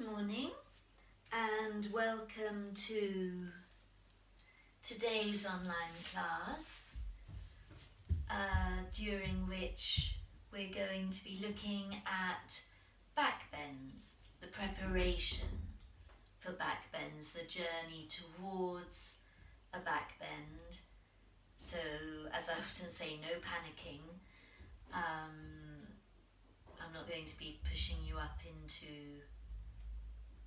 Good morning and welcome to today's online class during which we're going to be looking at backbends, the preparation for backbends, the journey towards a backbend. So, as I often say, no panicking. I'm not going to be pushing you up into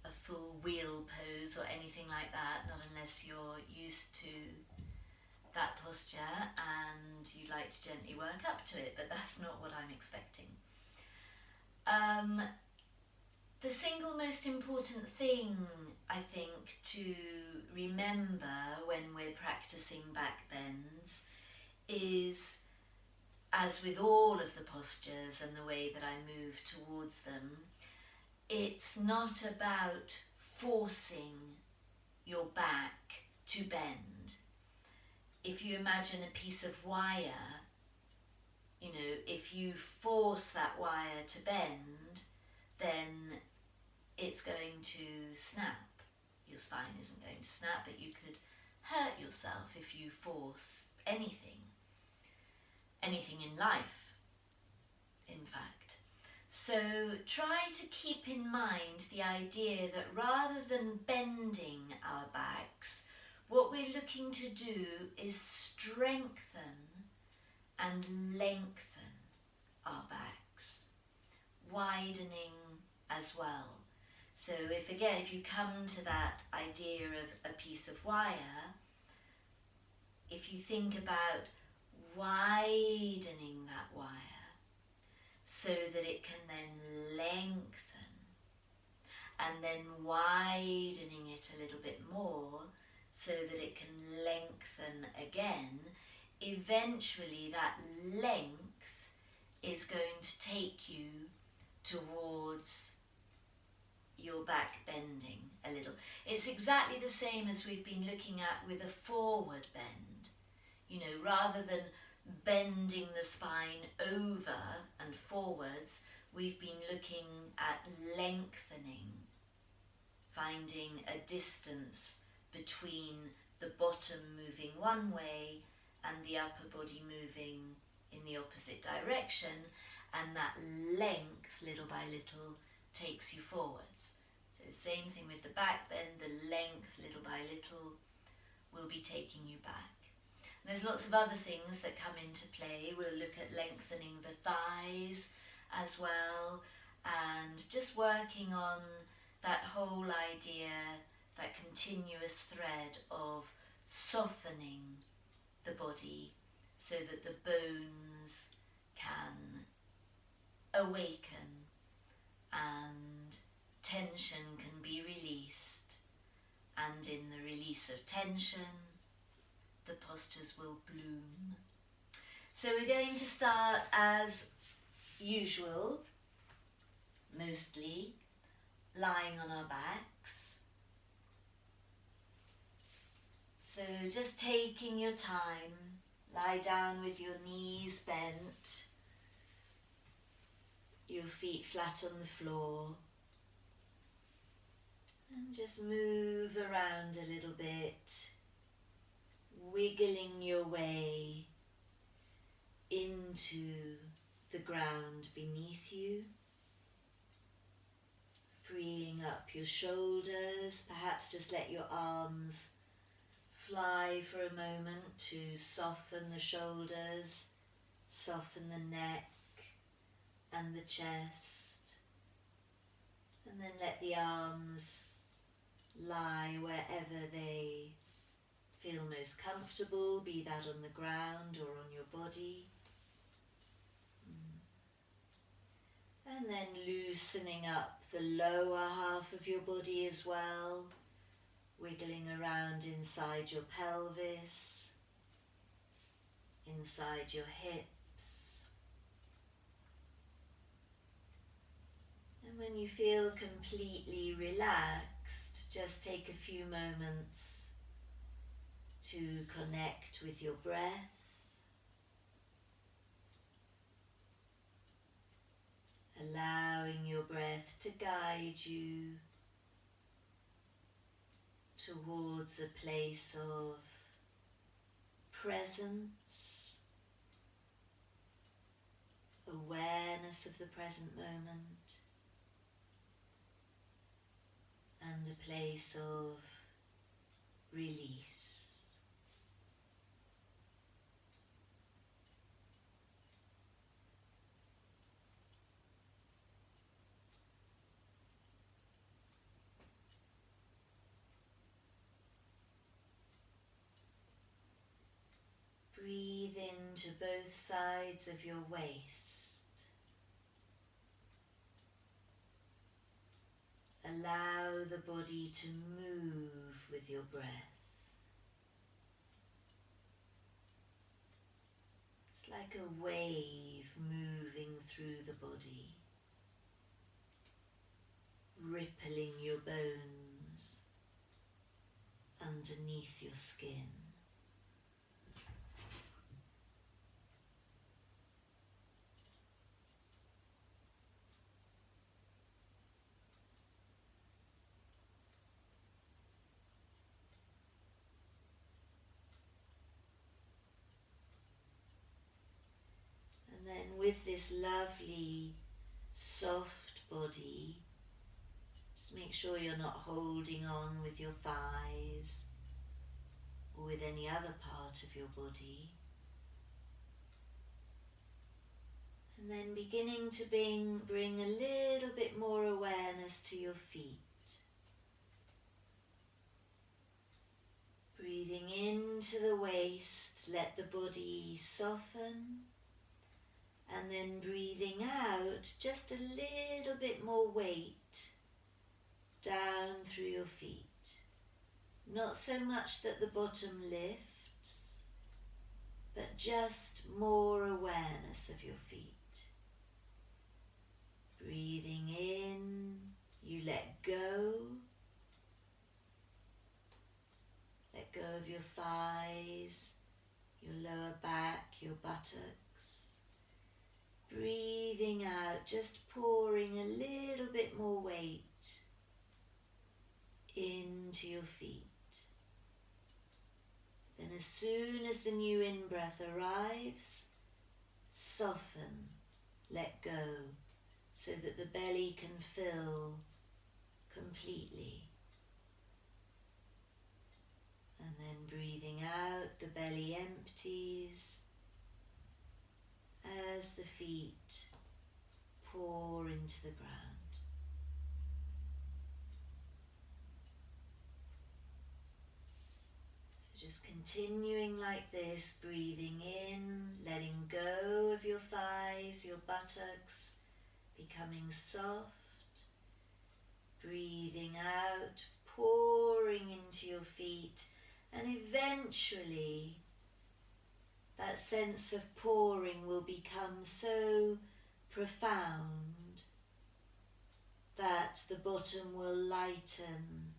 a full wheel pose or anything like that, not unless you're used to that posture and you'd like to gently work up to it, but that's not what I'm expecting. The single most important thing, I think, to remember when we're practicing backbends is, as with all of the postures and the way that I move towards them, it's not about forcing your back to bend. If you imagine a piece of wire, if you force that wire to bend, then it's going to snap. Your spine isn't going to snap, but you could hurt yourself if you force anything in life, in fact. So try to keep in mind the idea that rather than bending our backs, what we're looking to do is strengthen and lengthen our backs, widening as well. So if you come to that idea of a piece of wire, if you think about widening that wire so that it can then lengthen, and then widening it a little bit more so that it can lengthen again, eventually that length is going to take you towards your back bending a little. It's exactly the same as we've been looking at with a forward bend. Rather than bending the spine over and forwards, we've been looking at lengthening, finding a distance between the bottom moving one way and the upper body moving in the opposite direction, and that length, little by little, takes you forwards. So same thing with the back bend, the length, little by little, will be taking you back. There's lots of other things that come into play. We'll look at lengthening the thighs as well, and just working on that whole idea, that continuous thread of softening the body so that the bones can awaken and tension can be released. And in the release of tension, the postures will bloom. So we're going to start as usual, mostly lying on our backs. So just taking your time, lie down with your knees bent, your feet flat on the floor, and just move around a little bit, wiggling your way into the ground beneath you, freeing up your shoulders. Perhaps just let your arms fly for a moment to soften the shoulders, soften the neck and the chest, and then let the arms lie wherever they feel most comfortable, be that on the ground or on your body. And then loosening up the lower half of your body as well, wiggling around inside your pelvis, inside your hips. And when you feel completely relaxed, just take a few moments to connect with your breath. Allowing your breath to guide you towards a place of presence, awareness of the present moment, and a place of release. Breathe into both sides of your waist. Allow the body to move with your breath. It's like a wave moving through the body, rippling your bones underneath your skin. And then with this lovely soft body, just make sure you're not holding on with your thighs or with any other part of your body. And then beginning to bring a little bit more awareness to your feet. Breathing into the waist, let the body soften. And then breathing out, just a little bit more weight down through your feet. Not so much that the bottom lifts, but just more awareness of your feet. Breathing in, you let go. Let go of your thighs, your lower back, your buttocks. Breathing out, just pouring a little bit more weight into your feet. Then as soon as the new in-breath arrives, soften, let go, so that the belly can fill completely. And then breathing out, the belly empties as the feet pour into the ground. So just continuing like this, breathing in, letting go of your thighs, your buttocks, becoming soft. Breathing out, pouring into your feet, and eventually that sense of pouring will become so profound that the bottom will lighten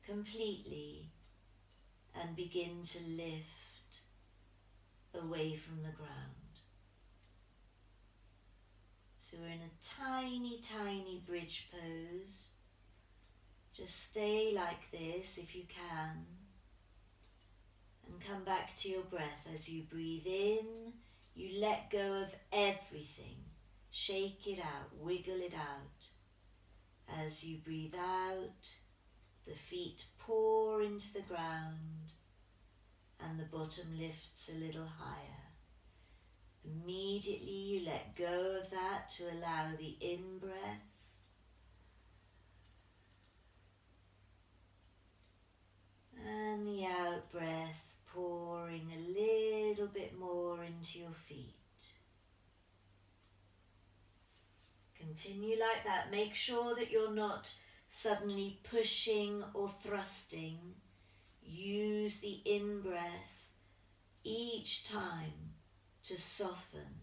completely and begin to lift away from the ground. So we're in a tiny, tiny bridge pose. Just stay like this if you can. And come back to your breath. As you breathe in, you let go of everything. Shake it out, wiggle it out. As you breathe out, the feet pour into the ground and the bottom lifts a little higher. Immediately you let go of that to allow the in-breath. And the out-breath, pouring a little bit more into your feet. Continue like that. Make sure that you're not suddenly pushing or thrusting. Use the in-breath each time to soften,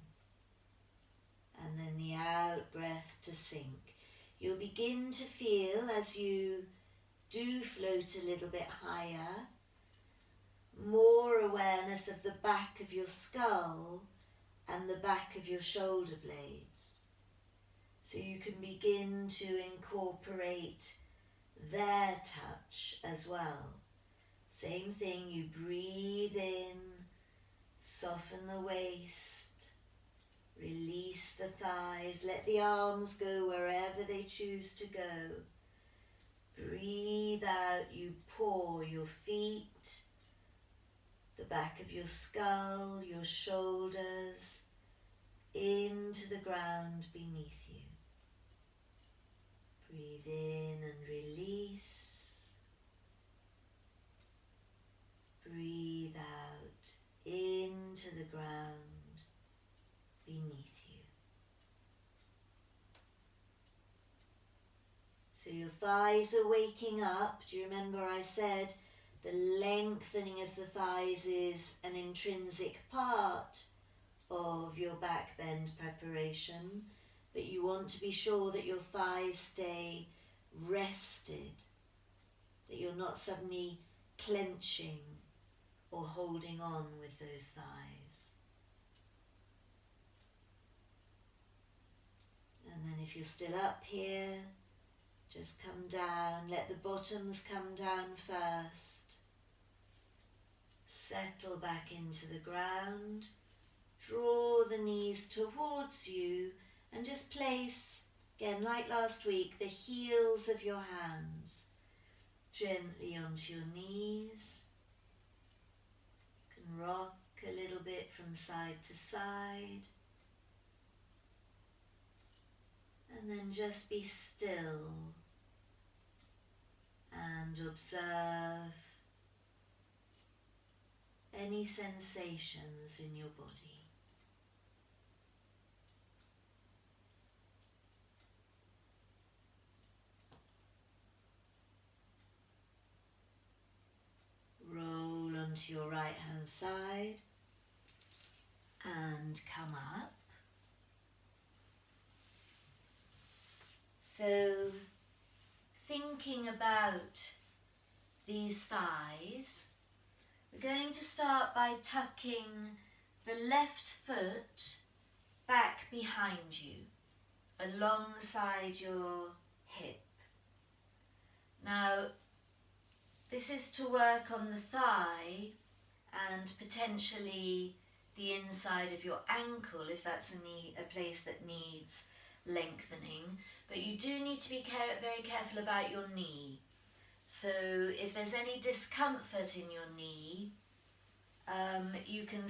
and then the out-breath to sink. You'll begin to feel, as you do float a little bit higher, more awareness of the back of your skull and the back of your shoulder blades. So you can begin to incorporate their touch as well. Same thing, you breathe in, soften the waist, release the thighs, let the arms go wherever they choose to go. Breathe out, you pour your feet, the back of your skull, your shoulders, into the ground beneath you. Breathe in and release. Breathe out into the ground beneath you. So your thighs are waking up. Do you remember I said the lengthening of the thighs is an intrinsic part of your back bend preparation, but you want to be sure that your thighs stay rested, that you're not suddenly clenching or holding on with those thighs. And then if you're still up here, just come down, let the bottoms come down first. Settle back into the ground. Draw the knees towards you and just place, again like last week, the heels of your hands gently onto your knees. You can rock a little bit from side to side. And then just be still and observe any sensations in your body. Roll onto your right hand side and come up. So thinking about these thighs, we're going to start by tucking the left foot back behind you, alongside your hip. Now, this is to work on the thigh and potentially the inside of your ankle if that's a place that needs lengthening, but you do need to be very careful about your knee. So if there's any discomfort in your knee, you can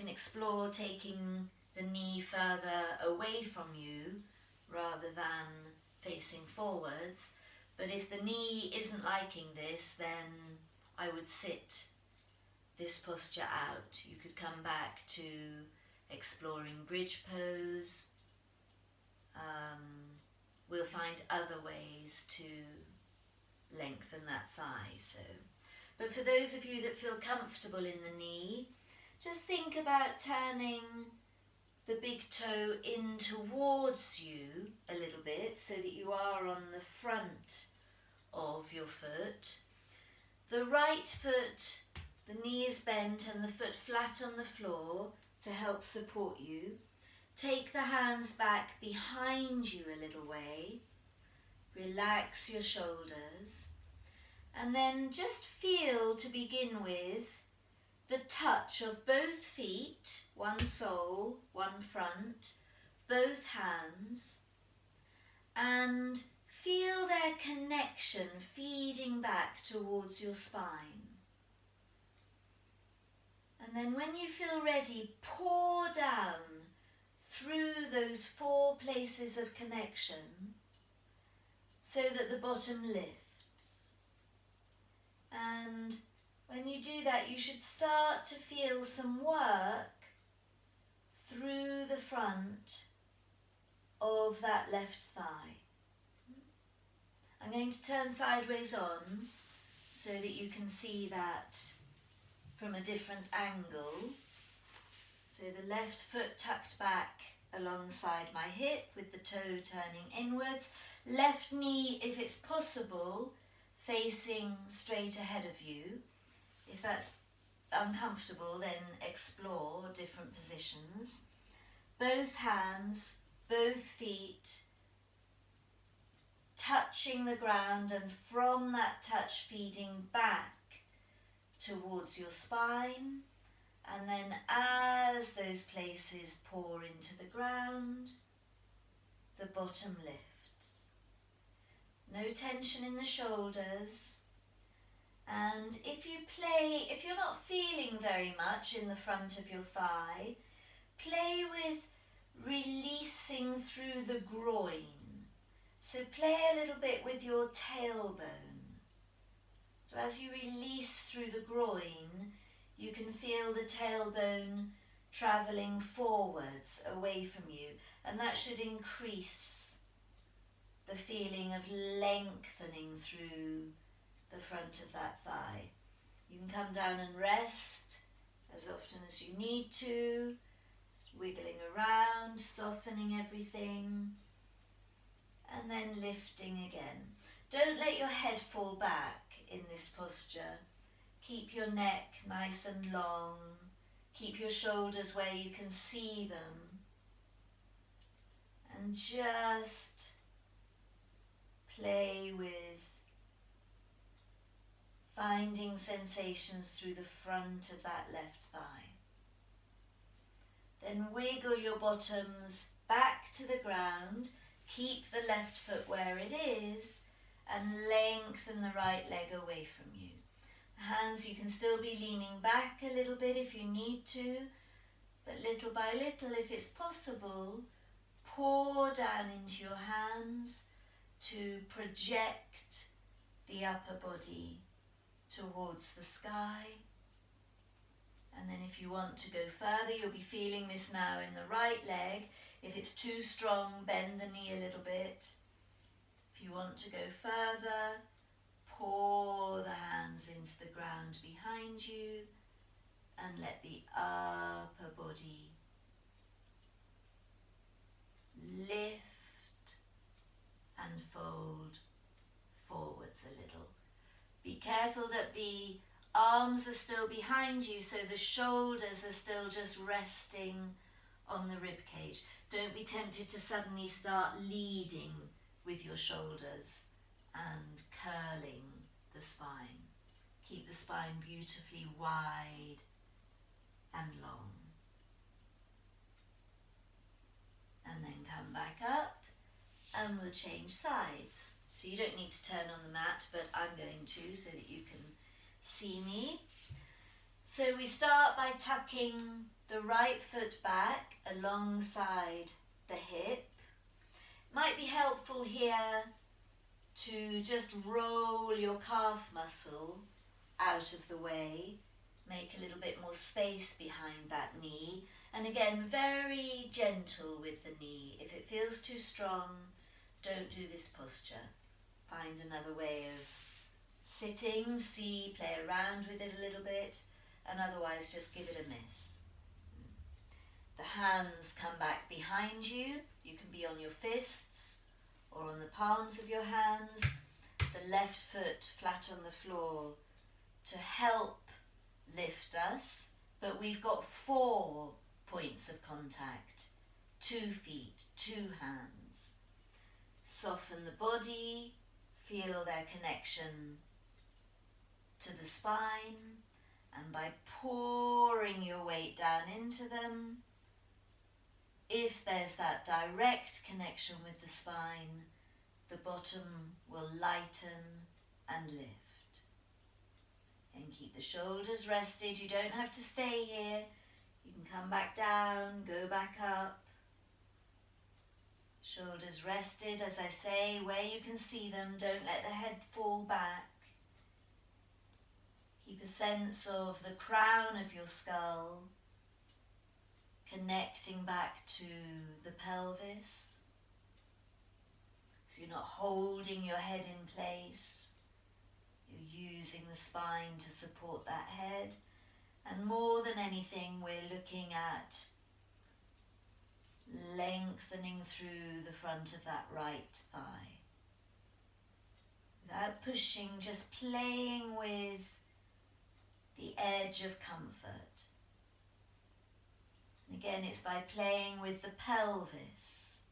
explore taking the knee further away from you rather than facing forwards. But if the knee isn't liking this, then I would sit this posture out. You could come back to exploring bridge pose. We'll find other ways to lengthen that thigh. But for those of you that feel comfortable in the knee, just think about turning the big toe in towards you a little bit so that you are on the front of your foot. The right foot, the knee is bent and the foot flat on the floor to help support you. Take the hands back behind you a little way. Relax your shoulders. And then just feel, to begin with, the touch of both feet, one sole, one front, both hands, and feel their connection feeding back towards your spine. And then when you feel ready, pour down through those 4 places of connection so that the bottom lifts. And when you do that, you should start to feel some work through the front of that left thigh. I'm going to turn sideways on so that you can see that from a different angle. So the left foot tucked back alongside my hip with the toe turning inwards. Left knee, if it's possible, facing straight ahead of you. If that's uncomfortable, then explore different positions. Both hands, both feet touch touching the ground, and from that touch feeding back towards your spine. And then as those places pour into the ground, the bottom lifts. No tension in the shoulders. And if you're not feeling very much in the front of your thigh, play with releasing through the groin. So play a little bit with your tailbone. So as you release through the groin, you can feel the tailbone travelling forwards away from you, and that should increase the feeling of lengthening through the front of that thigh. You can come down and rest as often as you need to, just wiggling around, softening everything, and then lifting again. Don't let your head fall back in this posture. Keep your neck nice and long. Keep your shoulders where you can see them. And just play with finding sensations through the front of that left thigh. Then wiggle your bottoms back to the ground. Keep the left foot where it is and lengthen the right leg away from you. Hands, you can still be leaning back a little bit if you need to, but little by little, if it's possible, pour down into your hands to project the upper body towards the sky. And then if you want to go further, you'll be feeling this now in the right leg. If it's too strong, bend the knee a little bit. If you want to go further, pour the hands into the ground behind you and let the upper body lift and fold forwards a little. Be careful that the arms are still behind you, so the shoulders are still just resting on the rib cage. Don't be tempted to suddenly start leading with your shoulders and curling the spine. Keep the spine beautifully wide and long. And then come back up and we'll change sides. So you don't need to turn on the mat, but I'm going to so that you can see me. So we start by tucking the right foot back alongside the hip. Might be helpful here to just roll your calf muscle out of the way, make a little bit more space behind that knee, and again very gentle with the knee. If it feels too strong, don't do this posture. Find another way of sitting, play around with it a little bit, and otherwise just give it a miss. The hands come back behind you. You can be on your fists or on the palms of your hands. The left foot flat on the floor to help lift us, but we've got 4 points of contact. 2 feet, 2 hands. Soften the body, feel their connection to the spine, and by pouring your weight down into them, if there's that direct connection with the spine, the bottom will lighten and lift. And keep the shoulders rested. You don't have to stay here. You can come back down, go back up. Shoulders rested, as I say, where you can see them. Don't let the head fall back. Keep a sense of the crown of your skull connecting back to the pelvis. So you're not holding your head in place. You're using the spine to support that head. And more than anything, we're looking at lengthening through the front of that right thigh. Without pushing, just playing with the edge of comfort. And again, it's by playing with the pelvis,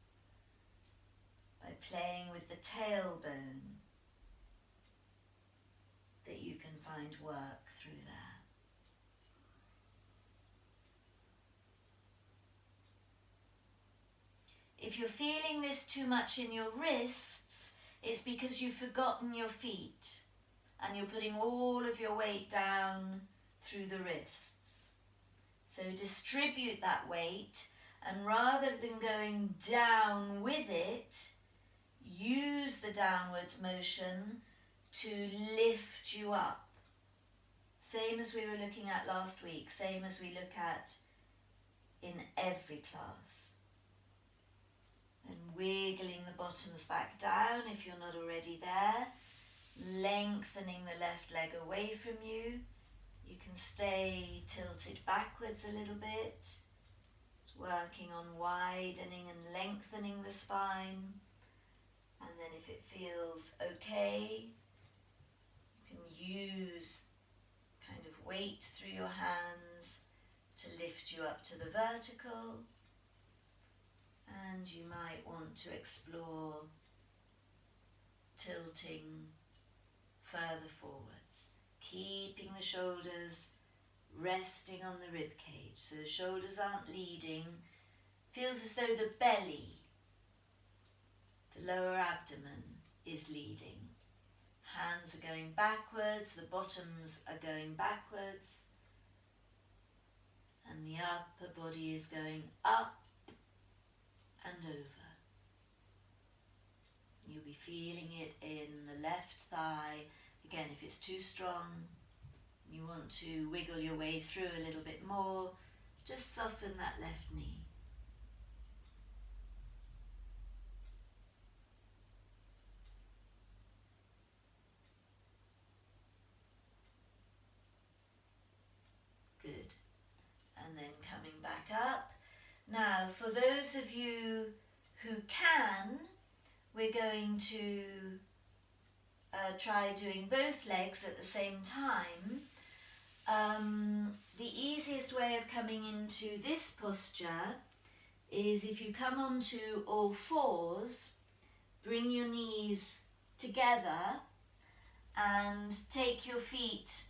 by playing with the tailbone, that you can find work through there. If you're feeling this too much in your wrists, it's because you've forgotten your feet and you're putting all of your weight down through the wrists. So distribute that weight, and rather than going down with it, use the downwards motion to lift you up. Same as we were looking at last week, same as we look at in every class. And wiggling the bottoms back down if you're not already there, lengthening the left leg away from you. You can stay tilted backwards a little bit. It's working on widening and lengthening the spine. And then if it feels okay, you can use kind of weight through your hands to lift you up to the vertical. And you might want to explore tilting further forwards, keeping the shoulders resting on the rib cage, so the shoulders aren't leading. Feels as though the belly, the lower abdomen, is leading. Hands are going backwards, the bottoms are going backwards, and the upper body is going up and over. You'll be feeling it in the left thigh. Again, if it's too strong, you want to wiggle your way through a little bit more, just soften that left knee. Good. And then coming back up. Now, for those of you who can, we're going to try doing both legs at the same time. The easiest way of coming into this posture is if you come onto all fours, bring your knees together and take your feet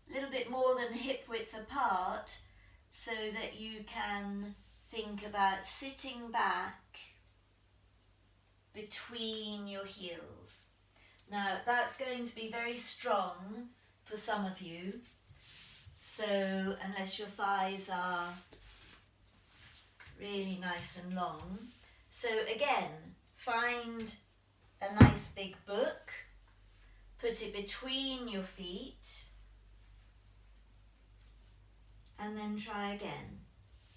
a little bit more than hip width apart, so that you can think about sitting back between your heels. Now that's going to be very strong for some of you, so unless your thighs are really nice and long. So again, find a nice big book, put it between your feet, and then try again,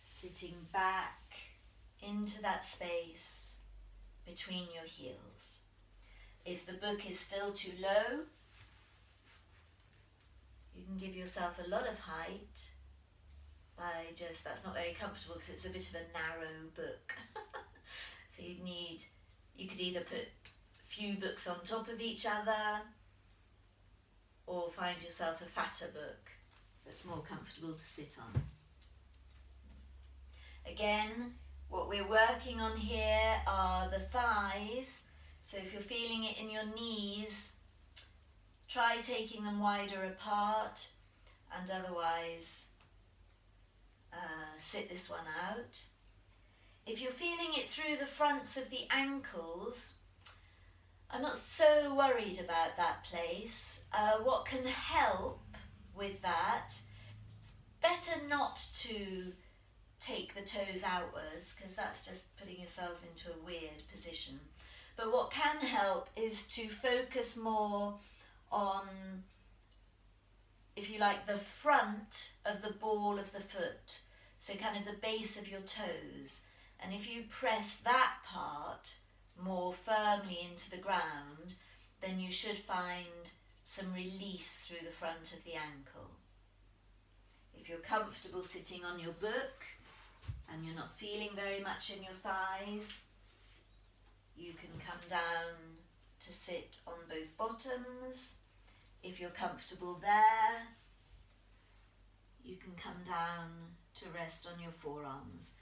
sitting back into that space between your heels. If the book is still too low, you can give yourself a lot of height by just, that's not very comfortable because it's a bit of a narrow book. So you could either put a few books on top of each other, or find yourself a fatter book that's more comfortable to sit on. Again, what we're working on here are the thighs. So if you're feeling it in your knees, try taking them wider apart, and otherwise sit this one out. If you're feeling it through the fronts of the ankles, I'm not so worried about that place. What can help with that, it's better not to take the toes outwards, because that's just putting yourselves into a weird position. But what can help is to focus more on, if you like, the front of the ball of the foot, so kind of the base of your toes. And if you press that part more firmly into the ground, then you should find some release through the front of the ankle. If you're comfortable sitting on your book and you're not feeling very much in your thighs, you can come down to sit on both bottoms. If you're comfortable there, you can come down to rest on your forearms.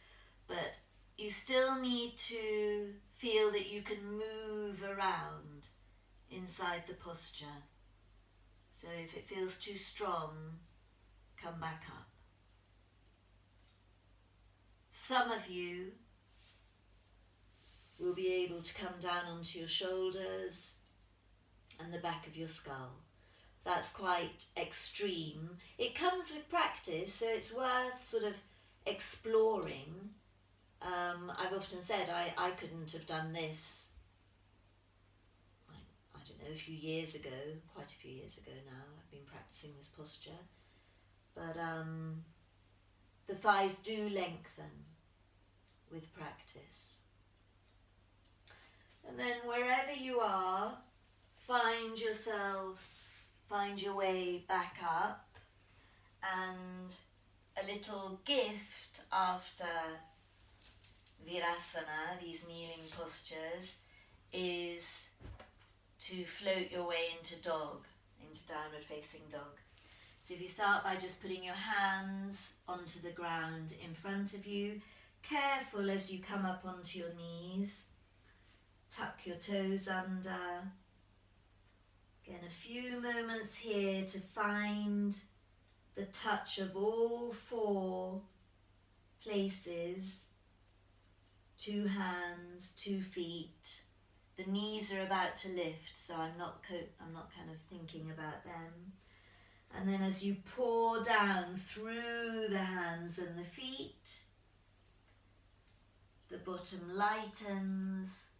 But you still need to feel that you can move around inside the posture. So if it feels too strong, come back up. Some of you will be able to come down onto your shoulders and the back of your skull. That's quite extreme. It comes with practice, so it's worth sort of exploring. I've often said I couldn't have done this, I don't know, a few years ago, quite a few years ago now. I've been practicing this posture. But the thighs do lengthen with practice. And then wherever you are, find your way back up, and a little gift after Virasana, these kneeling postures, is to float your way into dog, into downward facing dog. So if you start by just putting your hands onto the ground in front of you, careful as you come up onto your knees, tuck your toes under. Again, a few moments here to find the touch of all four places. 2 hands, 2 feet. The knees are about to lift, so I'm not kind of thinking about them. And then as you pour down through the hands and the feet, the bottom lightens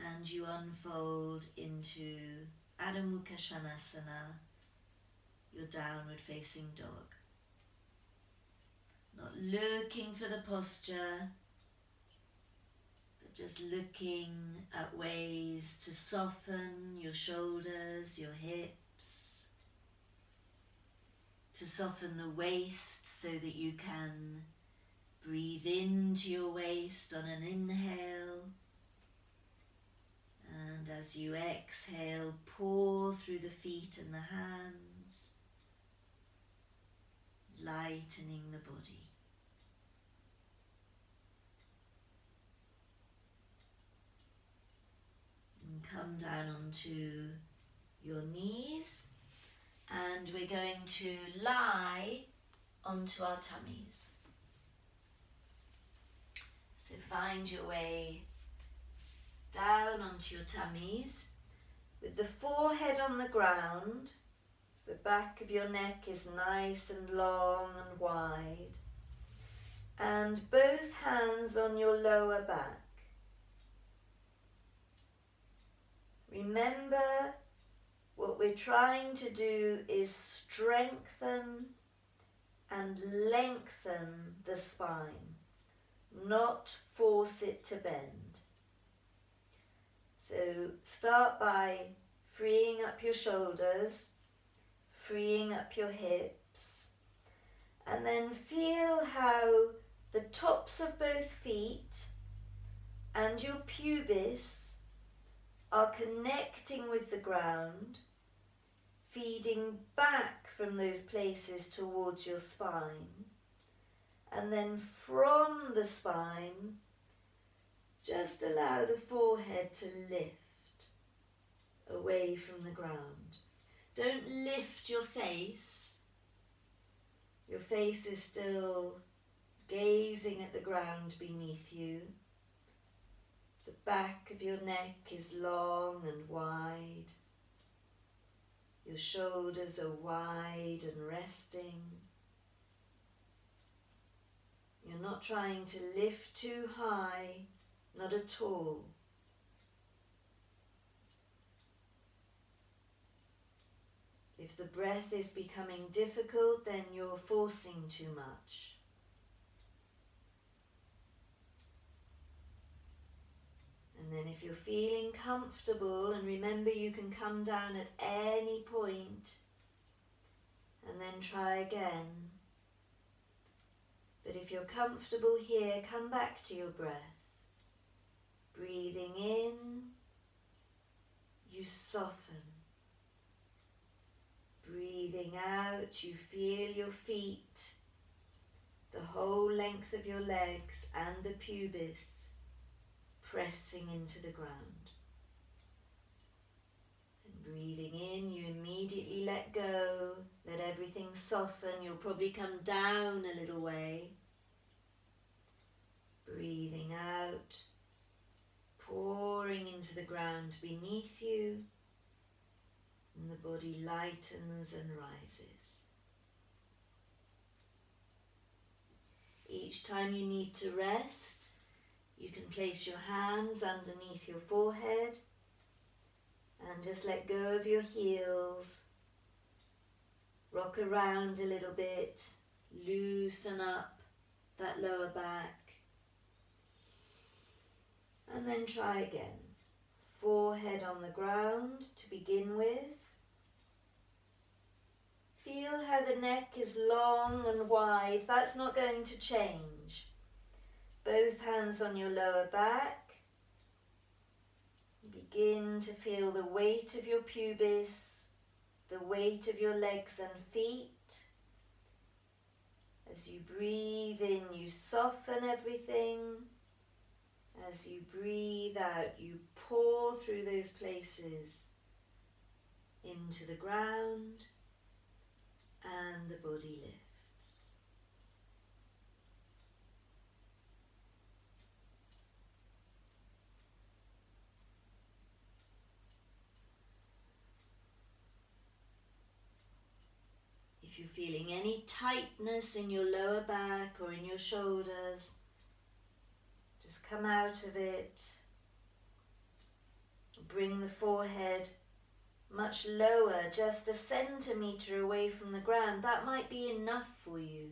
and you unfold into Adho Mukha Svanasana, your downward facing dog. Not looking for the posture, but just looking at ways to soften your shoulders, your hips, to soften the waist so that you can breathe into your waist on an inhale, and as you exhale, pour through the feet and the hands, lightening the body. And come down onto your knees, and we're going to lie onto our tummies. So find your way down onto your tummies with the forehead on the ground, so the back of your neck is nice and long and wide, and both hands on your lower back. Remember, what we're trying to do is strengthen and lengthen the spine, not force it to bend. So start by freeing up your shoulders, freeing up your hips, and then feel how the tops of both feet and your pubis are connecting with the ground, feeding back from those places towards your spine, and then from the spine, just allow the forehead to lift away from the ground. Don't lift your face. Your face is still gazing at the ground beneath you. The back of your neck is long and wide. Your shoulders are wide and resting. You're not trying to lift too high, not at all. If the breath is becoming difficult, then you're forcing too much. And then if you're feeling comfortable, and remember you can come down at any point and then try again. But if you're comfortable here, come back to your breath. Breathing in, you soften. Breathing out, you feel your feet the whole length of your legs and the pubis pressing into the ground. And breathing in, you immediately let go, let everything soften. You'll probably come down a little way. Breathing out, pouring into the ground beneath you, and the body lightens and rises. Each time you need to rest, you can place your hands underneath your forehead and just let go of your heels. Rock around a little bit, loosen up that lower back. And then try again. Forehead on the ground to begin with. Feel how the neck is long and wide. That's not going to change. Both hands on your lower back. Begin to feel the weight of your pubis, the weight of your legs and feet. As you breathe in, you soften everything. As you breathe out, you pour through those places into the ground, and the body lifts. If you're feeling any tightness in your lower back or in your shoulders, just come out of it. Bring the forehead much lower, just a centimetre away from the ground. That might be enough for you.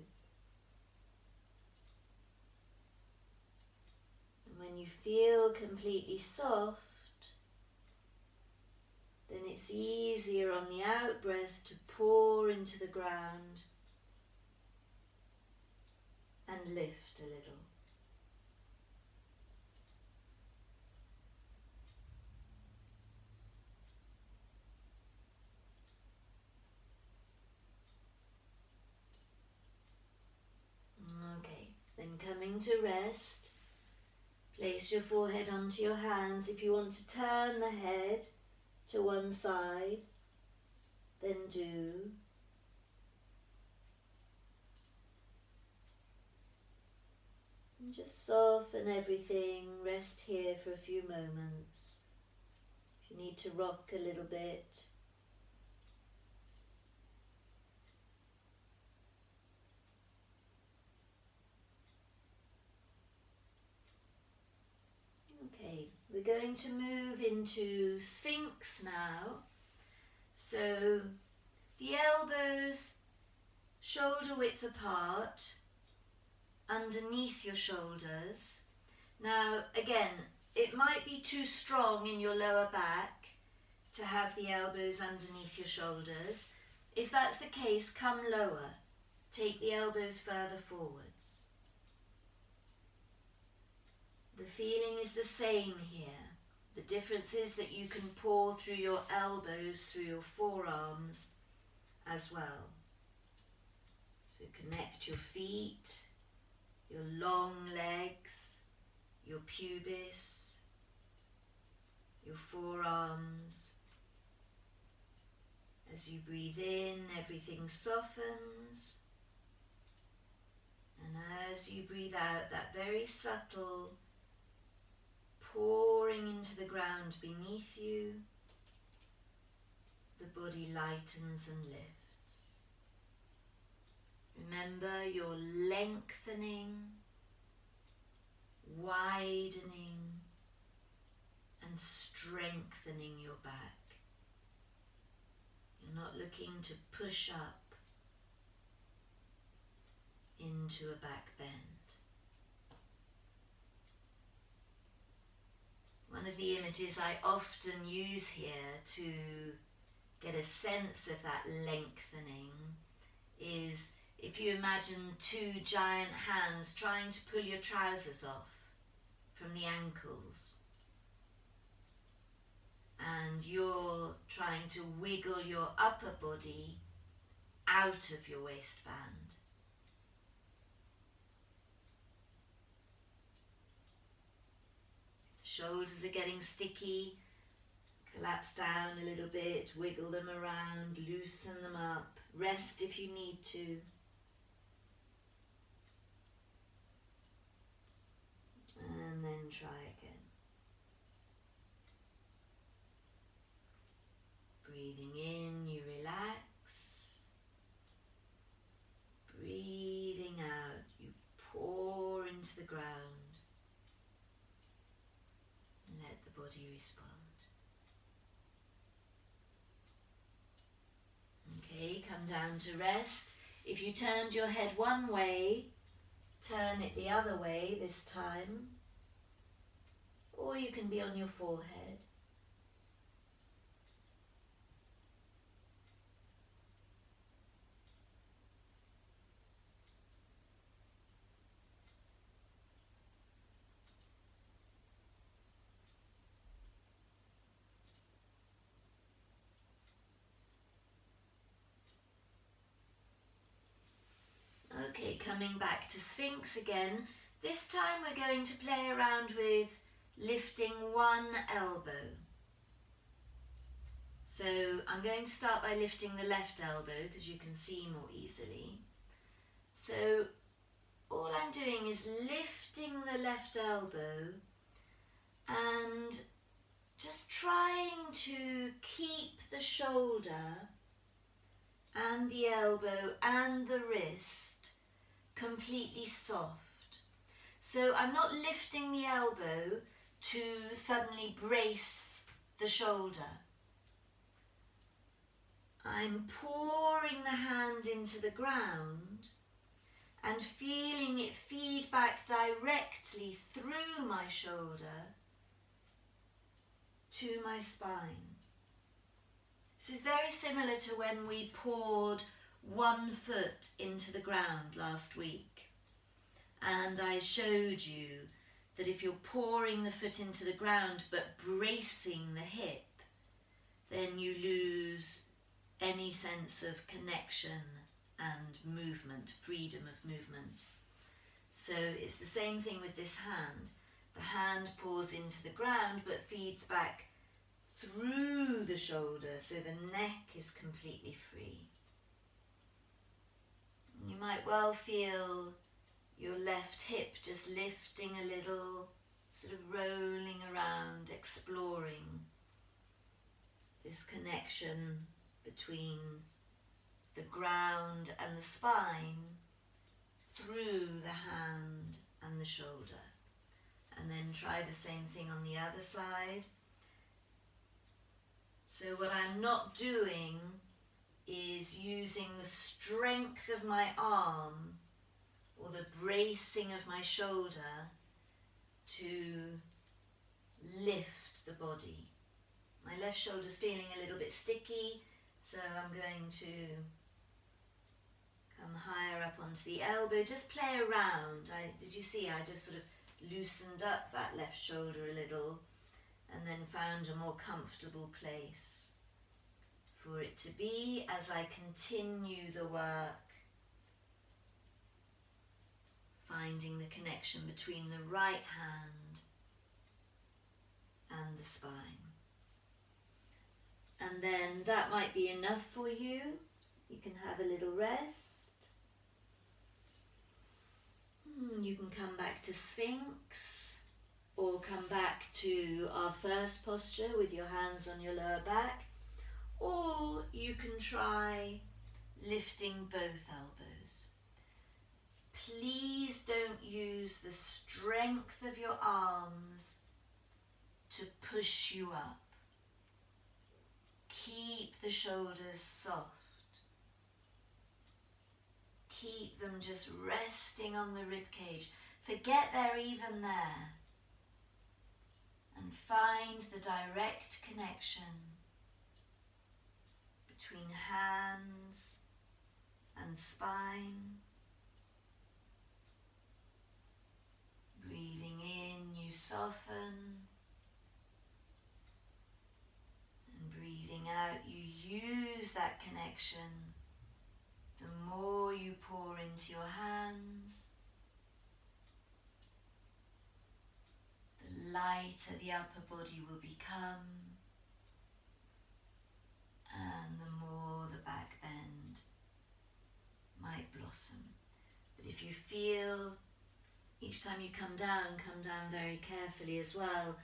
And when you feel completely soft, then it's easier on the out breath to pour into the ground and lift a little. Okay, then coming to rest, place your forehead onto your hands. If you want to turn the head to one side, then do. And just soften everything, rest here for a few moments. If you need to rock a little bit. Okay, we're going to move into Sphinx now. So the elbows shoulder width apart, underneath your shoulders. Now again, it might be too strong in your lower back to have the elbows underneath your shoulders. If that's the case, come lower. Take the elbows further forwards. The feeling is the same here. The difference is that you can pour through your elbows, through your forearms as well. So connect your feet, your long legs, your pubis, your forearms. As you breathe in, everything softens. And as you breathe out, that very subtle pouring into the ground beneath you, the body lightens and lifts. Remember, you're lengthening, widening, and strengthening your back. You're not looking to push up into a back bend. One of the images I often use here to get a sense of that lengthening is if you imagine two giant hands trying to pull your trousers off from the ankles, and you're trying to wiggle your upper body out of your waistband. shoulders are getting sticky, collapse down a little bit, wiggle them around, loosen them up, rest if you need to. And then try again. Breathing in, you relax. Breathing out, you pour into the ground. And let the body respond. Okay, come down to rest. If you turned your head one way, turn it the other way this time. Or you can be on your forehead. Okay, coming back to Sphinx again. This time we're going to play around with lifting one elbow. So I'm going to start by lifting the left elbow because you can see more easily. So all I'm doing is lifting the left elbow and just trying to keep the shoulder and the elbow and the wrist completely soft. So I'm not lifting the elbow to suddenly brace the shoulder. I'm pouring the hand into the ground and feeling it feed back directly through my shoulder to my spine. This is very similar to when we poured one foot into the ground last week. And I showed you that if you're pouring the foot into the ground but bracing the hip, then you lose any sense of connection and movement, freedom of movement. So it's the same thing with this hand. The hand pours into the ground but feeds back through the shoulder, so the neck is completely free. You might well feel your left hip just lifting a little, sort of rolling around, exploring this connection between the ground and the spine through the hand and the shoulder. And then try the same thing on the other side. So what I'm not doing is using the strength of my arm or the bracing of my shoulder to lift the body. My left shoulder's feeling a little bit sticky, so I'm going to come higher up onto the elbow. Just play around. Did you see I just sort of loosened up that left shoulder a little and then found a more comfortable place for it to be as I continue the work, finding the connection between the right hand and the spine. And then that might be enough for you. You can have a little rest. You can come back to Sphinx or come back to our first posture with your hands on your lower back, or you can try lifting both elbows. Please don't use the strength of your arms to push you up. Keep the shoulders soft. Keep them just resting on the rib cage. Forget they're even there. And find the direct connection between hands and spine. Breathing in, you soften. And breathing out, you use that connection. The more you pour into your hands, the lighter the upper body will become, and the more the back bend might blossom. But if you feel each time you come down very carefully as well.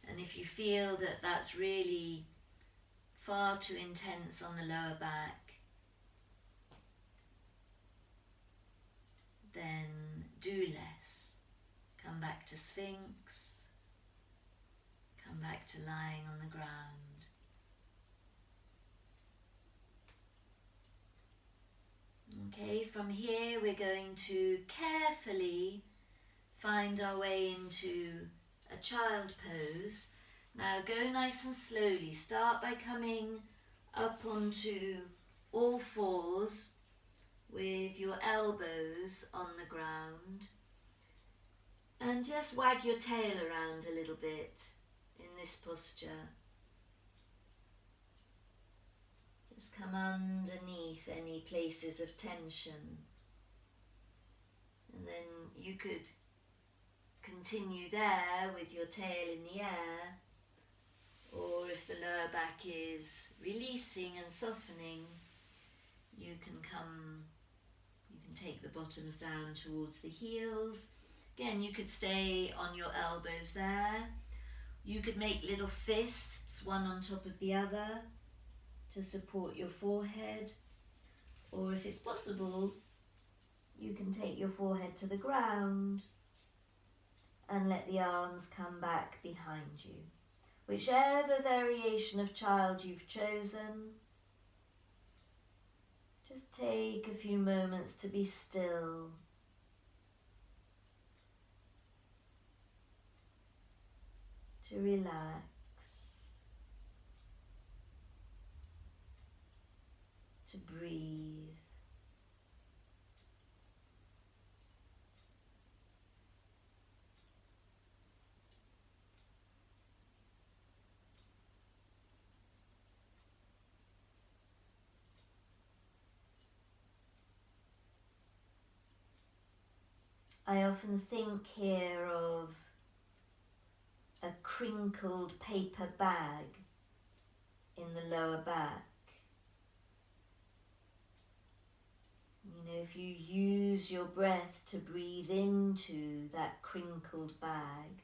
And if you feel that that's really far too intense on the lower back, then do less. Come back to Sphinx. Come back to lying on the ground. Okay, from here we're going to carefully find our way into a child pose. Now go nice and slowly. Start by coming up onto all fours with your elbows on the ground, and just wag your tail around a little bit in this posture. Just come underneath any places of tension, and then you could continue there with your tail in the air, or if the lower back is releasing and softening, you can take the bottoms down towards the heels. Again, you could stay on your elbows there. You could make little fists, one on top of the other, to support your forehead, or if it's possible, you can take your forehead to the ground and let the arms come back behind you. Whichever variation of child you've chosen, just take a few moments to be still. To relax. To breathe. I often think here of a crinkled paper bag in the lower back. You know, if you use your breath to breathe into that crinkled bag,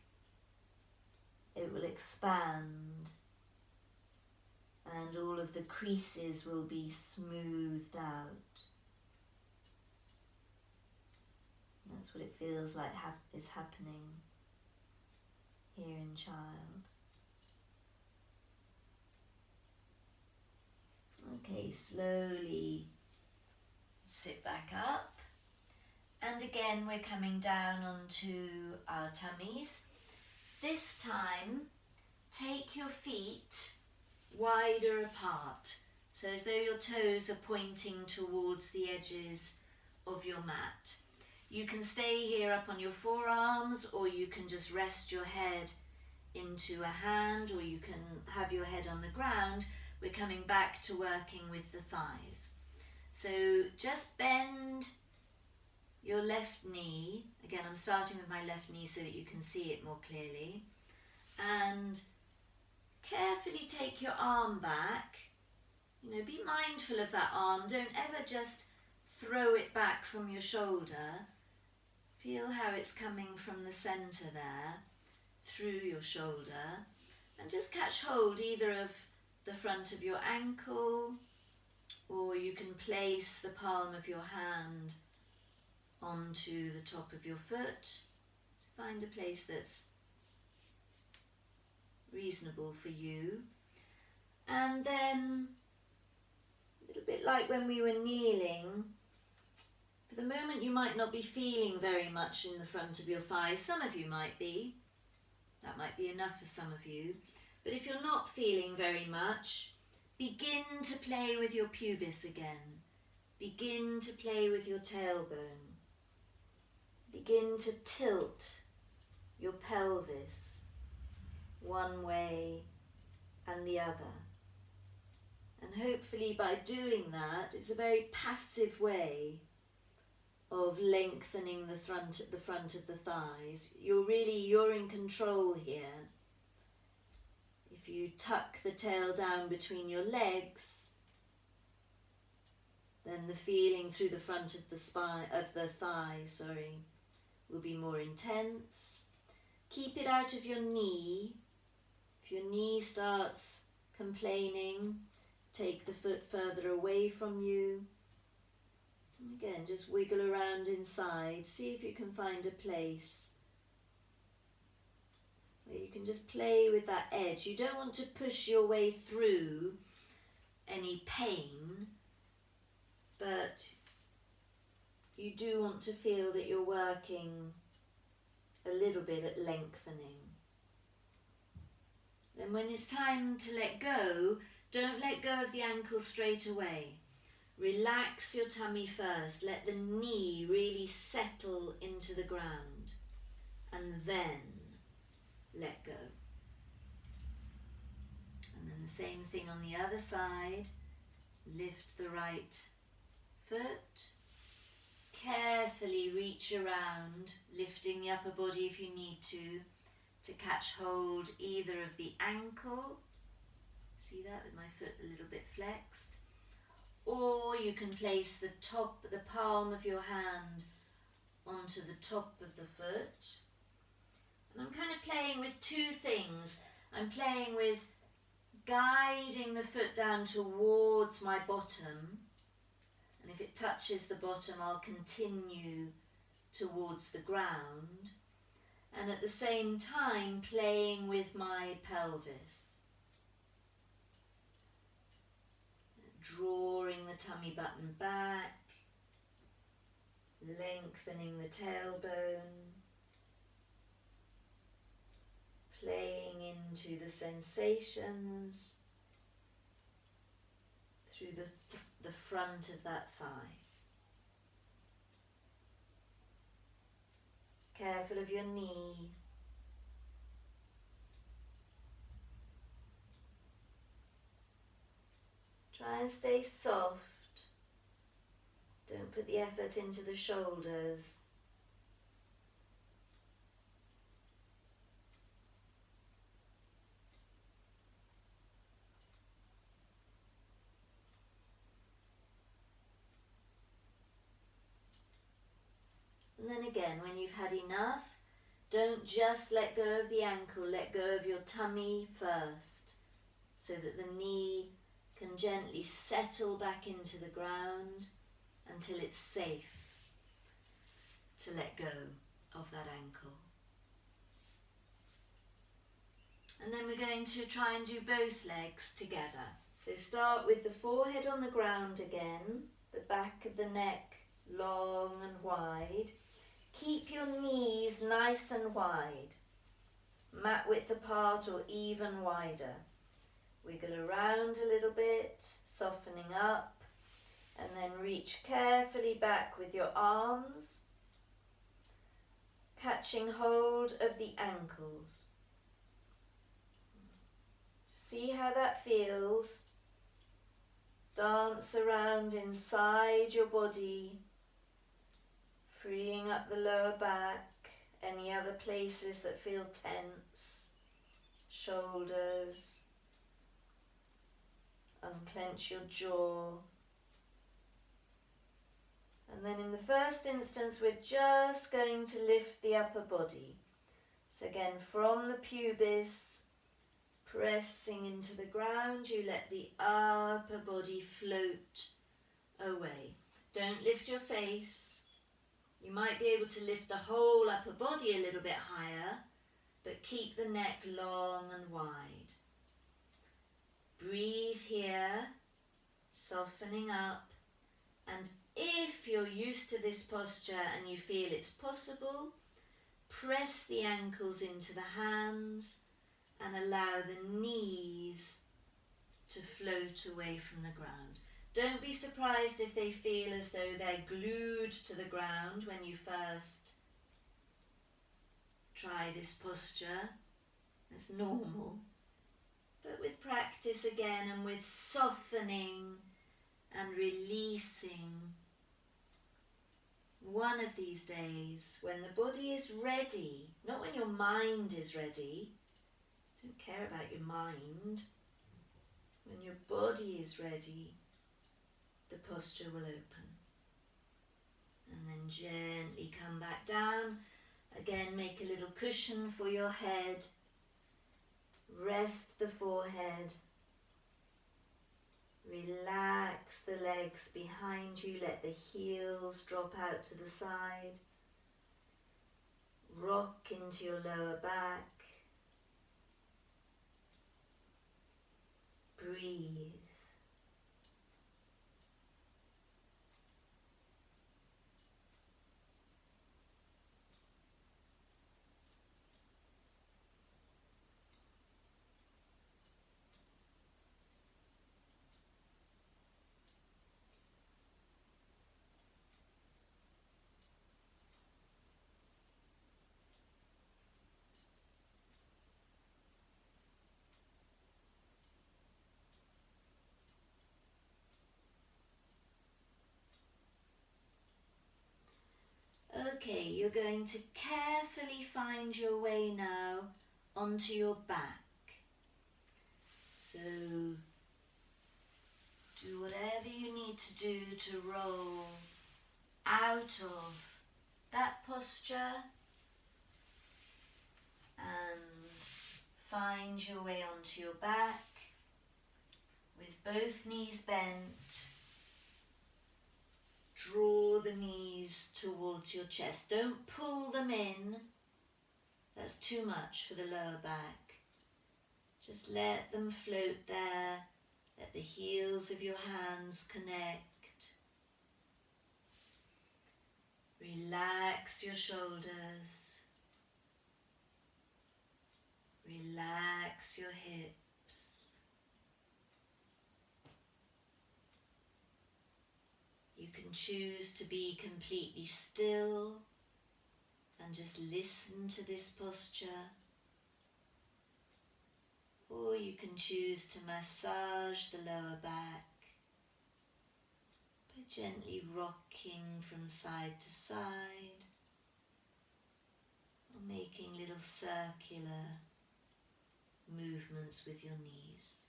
it will expand and all of the creases will be smoothed out. That's what it feels like is happening here in child. Okay, slowly sit back up. And again, we're coming down onto our tummies. This time, take your feet wider apart, so as though your toes are pointing towards the edges of your mat. You can stay here up on your forearms, or you can just rest your head into a hand, or you can have your head on the ground. We're coming back to working with the thighs. So just bend your left knee. Again, I'm starting with my left knee so that you can see it more clearly. And carefully take your arm back. You know, be mindful of that arm. Don't ever just throw it back from your shoulder. Feel how it's coming from the centre there, through your shoulder, and just catch hold either of the front of your ankle, or you can place the palm of your hand onto the top of your foot. So find a place that's reasonable for you. And then, a little bit like when we were kneeling, for the moment you might not be feeling very much in the front of your thighs. Some of you might be. That might be enough for some of you. But if you're not feeling very much, begin to play with your pubis again. Begin to play with your tailbone. Begin to tilt your pelvis one way and the other. And hopefully by doing that, it's a very passive way of lengthening the front of the thighs. You're in control here. If you tuck the tail down between your legs, then the feeling through the front of the thigh, will be more intense. Keep it out of your knee. If your knee starts complaining, take the foot further away from you. And again, just wiggle around inside. See if you can find a place where you can just play with that edge. You don't want to push your way through any pain, but you do want to feel that you're working a little bit at lengthening. Then when it's time to let go, don't let go of the ankle straight away. Relax your tummy first. Let the knee really settle into the ground. And then let go. And then the same thing on the other side. Lift the right foot. Carefully reach around, lifting the upper body if you need to catch hold either of the ankle. See that with my foot a little bit flexed. Or you can place the palm of your hand onto the top of the foot. And I'm kind of playing with two things. I'm playing with guiding the foot down towards my bottom. And if it touches the bottom, I'll continue towards the ground. And at the same time, playing with my pelvis. Drawing the tummy button back, lengthening the tailbone, playing into the sensations through the front of that thigh. Careful of your knee. Try and stay soft. Don't put the effort into the shoulders. And then again, when you've had enough, don't just let go of the ankle, let go of your tummy first, so that the knee can gently settle back into the ground until it's safe to let go of that ankle. And then we're going to try and do both legs together. So start with the forehead on the ground again, the back of the neck long and wide. Keep your knees nice and wide, mat width apart or even wider. Wiggle around a little bit, softening up, and then reach carefully back with your arms, catching hold of the ankles. See how that feels. Dance around inside your body, freeing up the lower back, any other places that feel tense, shoulders. Unclench your jaw. And then in the first instance, we're just going to lift the upper body. So again, from the pubis, pressing into the ground, you let the upper body float away. Don't lift your face. You might be able to lift the whole upper body a little bit higher, but keep the neck long and wide. Breathe here, softening up, and if you're used to this posture and you feel it's possible, press the ankles into the hands and allow the knees to float away from the ground. Don't be surprised if they feel as though they're glued to the ground when you first try this posture. It's normal. But with practice again and with softening and releasing, one of these days, when the body is ready, not when your mind is ready, don't care about your mind, when your body is ready, the posture will open. And then gently come back down. Again, make a little cushion for your head. Rest the forehead. Relax the legs behind you. Let the heels drop out to the side. Rock into your lower back. Breathe. Okay, you're going to carefully find your way now onto your back. So do whatever you need to do to roll out of that posture and find your way onto your back with both knees bent. Draw the knees towards your chest. Don't pull them in. That's too much for the lower back. Just let them float there. Let the heels of your hands connect. Relax your shoulders. Relax your hips. You can choose to be completely still and just listen to this posture. Or you can choose to massage the lower back by gently rocking from side to side or making little circular movements with your knees.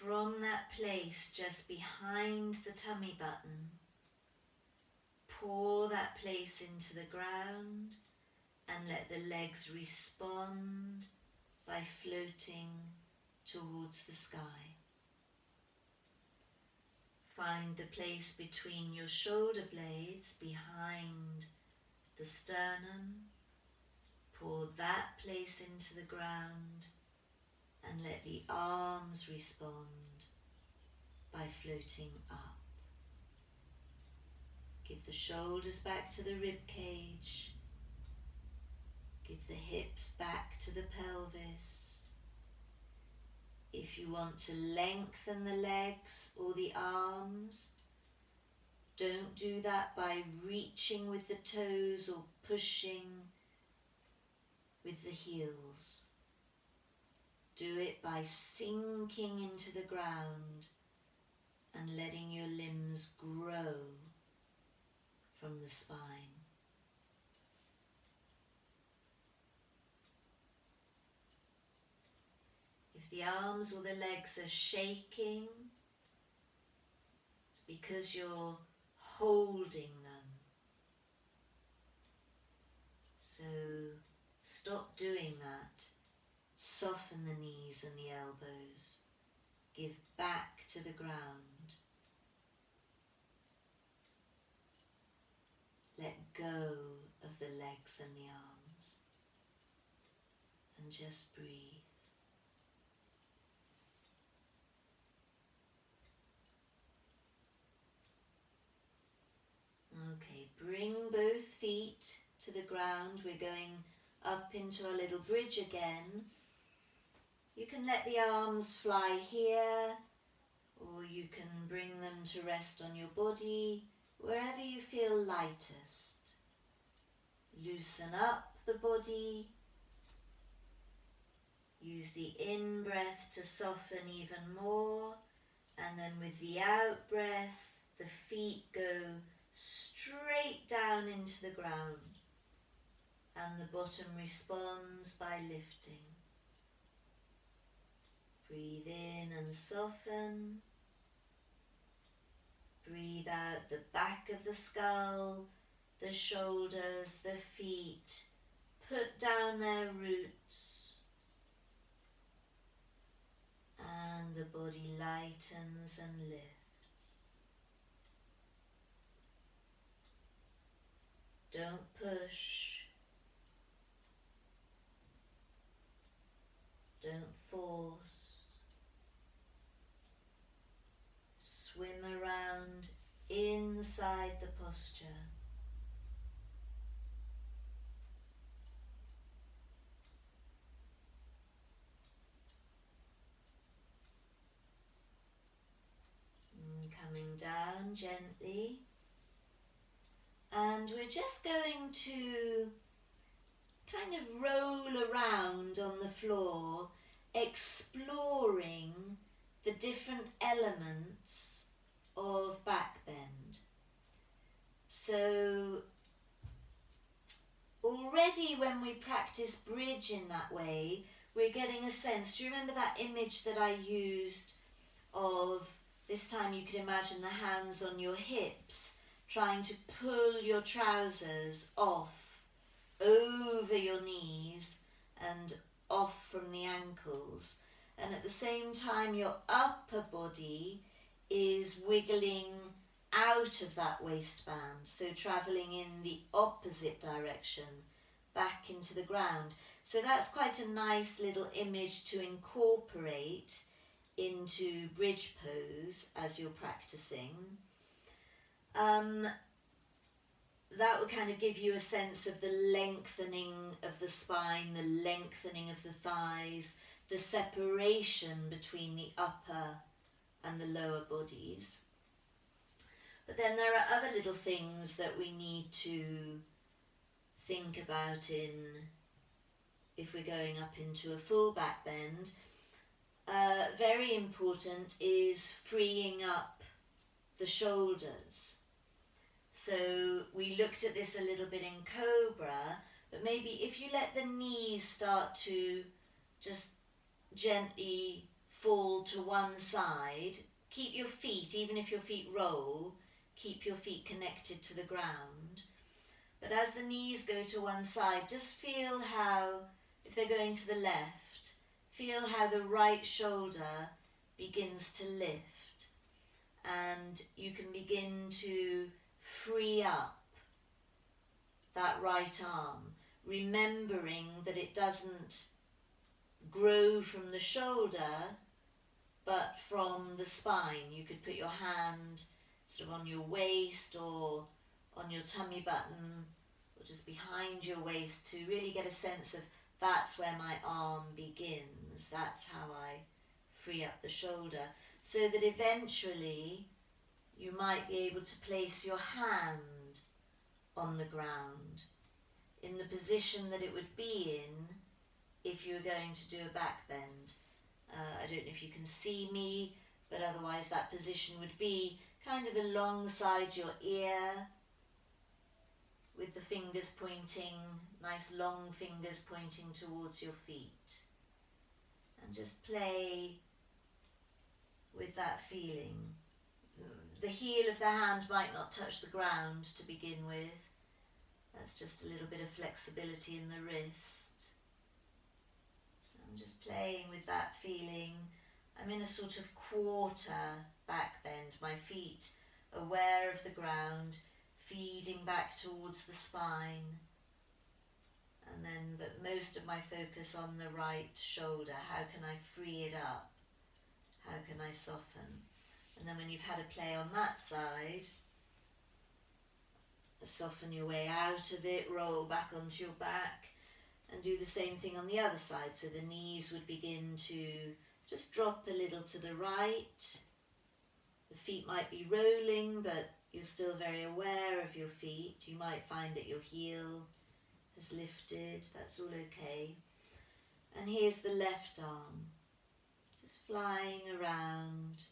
From that place just behind the tummy button, pour that place into the ground and let the legs respond by floating towards the sky. Find the place between your shoulder blades behind the sternum. Pour that place into the ground and let the arms respond by floating up. Give the shoulders back to the rib cage. Give the hips back to the pelvis. If you want to lengthen the legs or the arms, don't do that by reaching with the toes or pushing with the heels. Do it by sinking into the ground and letting your limbs grow from the spine. If the arms or the legs are shaking, it's because you're holding them. So stop doing that. Soften the knees and the elbows. Give back to the ground. Let go of the legs and the arms. And just breathe. Okay, bring both feet to the ground. We're going up into a little bridge again. You can let the arms fly here, or you can bring them to rest on your body, wherever you feel lightest. Loosen up the body Use the in-breath to soften even more, and then with the out-breath, the feet go straight down into the ground, and the bottom responds by lifting. Breathe in and soften. Breathe out the back of the skull, the shoulders, the feet. Put down their roots. And the body lightens and lifts. Don't push. Don't force. Swim around inside the posture. Coming down gently, and we're just going to kind of roll around on the floor, exploring the different elements of back bend. So already when we practice bridge in that way, we're getting a sense. Do you remember that image that I used of, this time you could imagine the hands on your hips, trying to pull your trousers off, over your knees and off from the ankles. And at the same time, your upper body is wiggling out of that waistband, so travelling in the opposite direction, back into the ground. So that's quite a nice little image to incorporate into bridge pose as you're practicing. That will kind of give you a sense of the lengthening of the spine, the lengthening of the thighs, the separation between the upper and the lower bodies. But then there are other little things that we need to think about if we're going up into a full back bend. Very important is freeing up the shoulders. So we looked at this a little bit in Cobra, but maybe if you let the knees start to just gently fall to one side, keep your feet, even if your feet roll, keep your feet connected to the ground. But as the knees go to one side, just feel how, if they're going to the left, feel how the right shoulder begins to lift, and you can begin to free up that right arm, remembering that it doesn't grow from the shoulder but from the spine. You could put your hand sort of on your waist or on your tummy button or just behind your waist to really get a sense of, that's where my arm begins, that's how I free up the shoulder, so that eventually you might be able to place your hand on the ground in the position that it would be in if you were going to do a back bend. I don't know if you can see me, but otherwise that position would be kind of alongside your ear, with the fingers pointing, nice long fingers pointing towards your feet. And just play with that feeling. The heel of the hand might not touch the ground to begin with. That's just a little bit of flexibility in the wrist. So I'm just playing with that feeling. I'm in a sort of quarter back bend, my feet aware of the ground, feeding back towards the spine. And then, but most of my focus on the right shoulder. How can I free it up? How can I soften? And then when you've had a play on that side, soften your way out of it, roll back onto your back, and do the same thing on the other side. So the knees would begin to just drop a little to the right. The feet might be rolling, but you're still very aware of your feet. You might find that your heel has lifted. That's all okay. And here's the left arm, just flying around,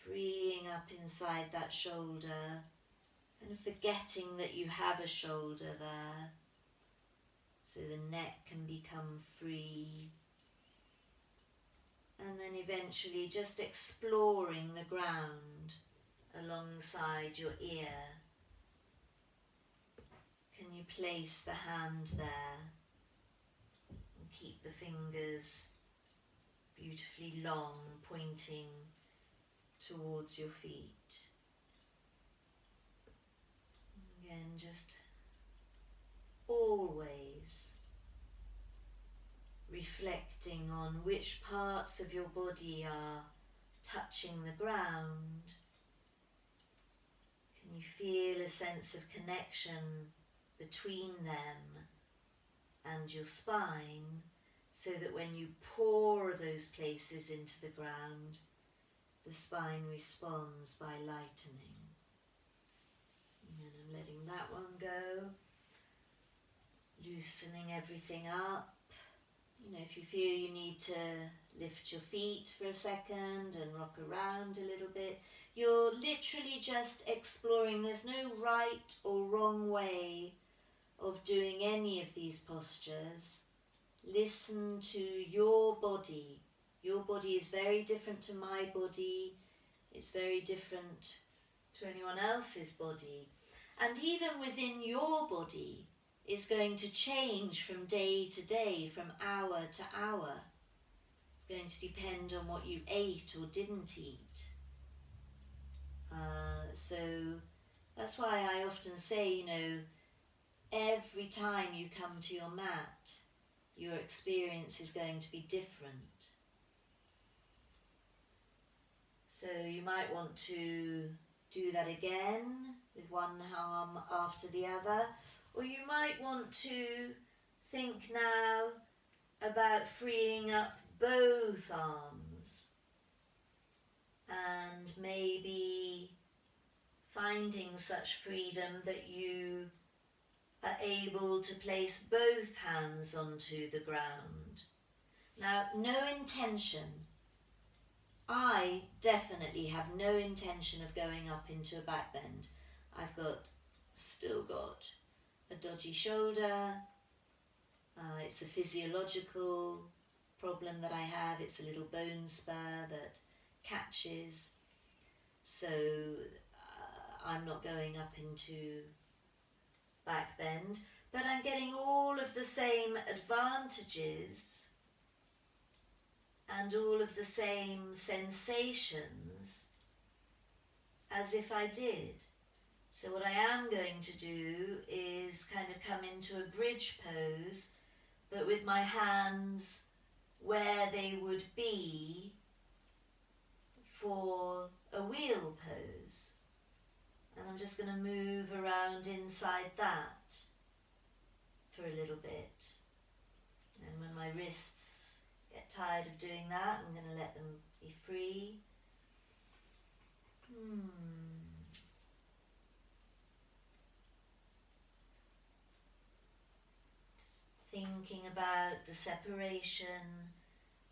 freeing up inside that shoulder, and forgetting that you have a shoulder there, so the neck can become free. And then eventually just exploring the ground alongside your ear. Can you place the hand there and keep the fingers beautifully long, pointing towards your feet? Again, just always reflecting on which parts of your body are touching the ground. Can you feel a sense of connection between them and your spine, so that when you pour those places into the ground, the spine responds by lightening? And I'm letting that one go, loosening everything up. You know, if you feel you need to lift your feet for a second and rock around a little bit, you're literally just exploring. There's no right or wrong way of doing any of these postures. Listen to your body. Your body is very different to my body. It's very different to anyone else's body. And even within your body, it's going to change from day to day, from hour to hour. It's going to depend on what you ate or didn't eat. So that's why I often say, you know, every time you come to your mat, your experience is going to be different. So you might want to do that again with one arm after the other, or you might want to think now about freeing up both arms and maybe finding such freedom that you are able to place both hands onto the ground. Now, no intention. I definitely have no intention of going up into a back bend. I've still got a dodgy shoulder. It's a physiological problem that I have. It's a little bone spur that catches. So I'm not going up into back bend, but I'm getting all of the same advantages and all of the same sensations as if I did. So what I am going to do is kind of come into a bridge pose, but with my hands where they would be for a wheel pose. And I'm just going to move around inside that for a little bit. And when my wrists get tired of doing that, I'm going to let them be free. Just thinking about the separation,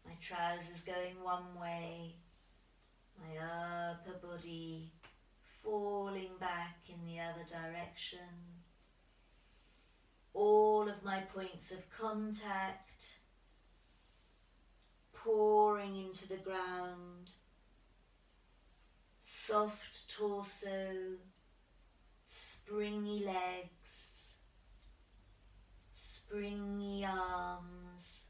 my trousers going one way, my upper body falling back in the other direction. All of my points of contact pouring into the ground. Soft torso, springy legs, springy arms.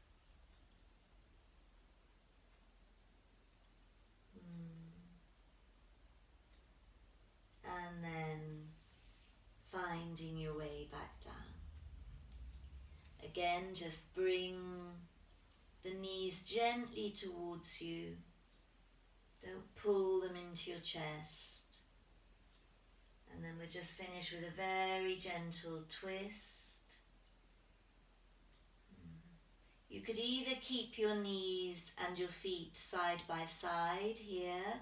And then finding your way back down. Again, just bring the knees gently towards you. Don't pull them into your chest. And then we'll just finish with a very gentle twist. You could either keep your knees and your feet side by side here,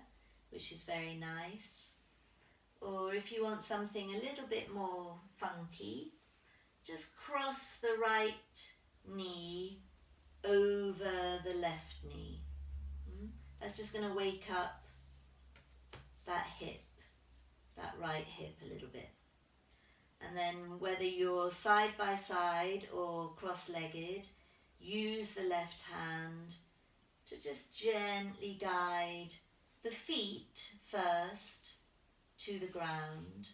which is very nice. Or if you want something a little bit more funky, just cross the right knee over the left knee. That's just going to wake up that hip, that right hip a little bit. And then whether you're side by side or cross-legged, use the left hand to just gently guide the feet first to the ground.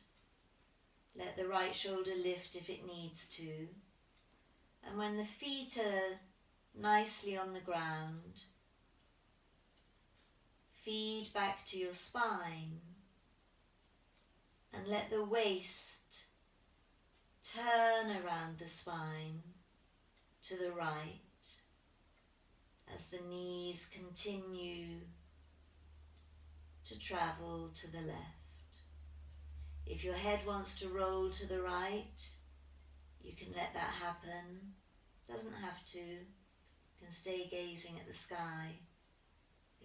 Let the right shoulder lift if it needs to. And when the feet are nicely on the ground, feed back to your spine and let the waist turn around the spine to the right as the knees continue to travel to the left. If your head wants to roll to the right, you can let that happen. Doesn't have to. You can stay gazing at the sky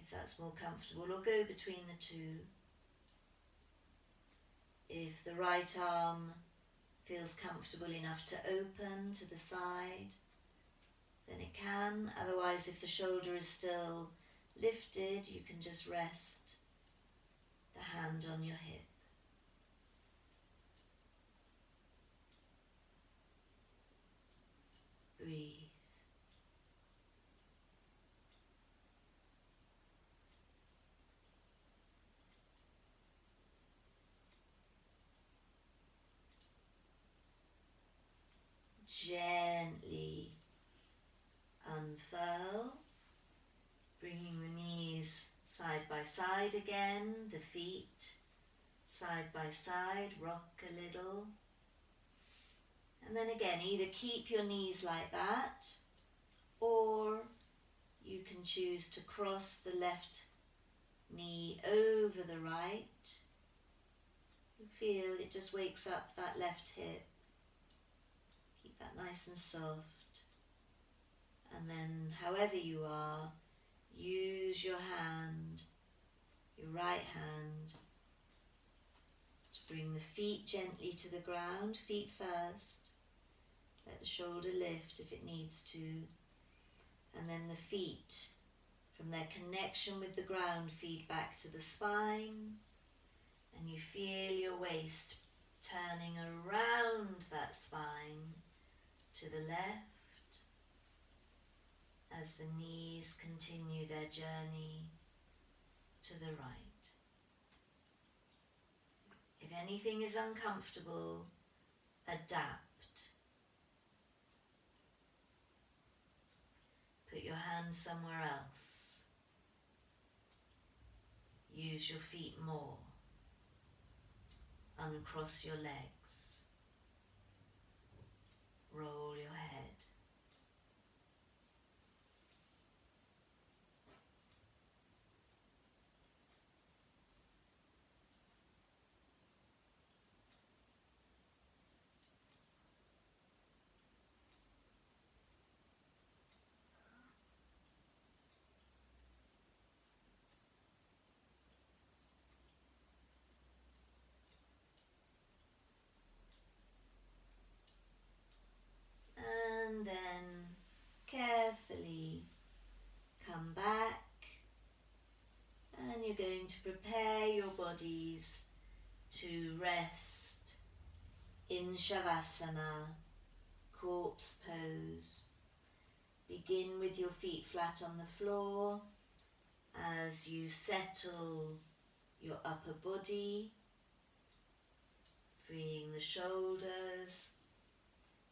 if that's more comfortable, or go between the two. If the right arm feels comfortable enough to open to the side, then it can. Otherwise, if the shoulder is still lifted, you can just rest the hand on your hip. Breathe. Gently unfurl, bringing the knees side by side again, the feet side by side, rock a little. And then again, either keep your knees like that, or you can choose to cross the left knee over the right. You feel it just wakes up that left hip. Keep that nice and soft. And then however you are, use your hand, your right hand, to bring the feet gently to the ground, feet first. Let the shoulder lift if it needs to. And then the feet, from their connection with the ground, feed back to the spine. And you feel your waist turning around that spine to the left as the knees continue their journey to the right. If anything is uncomfortable, adapt. Put your hands somewhere else. Use your feet more. Uncross your legs. Roll your head. And then carefully come back, and you're going to prepare your bodies to rest in Shavasana, corpse pose. Begin with your feet flat on the floor as you settle your upper body, freeing the shoulders.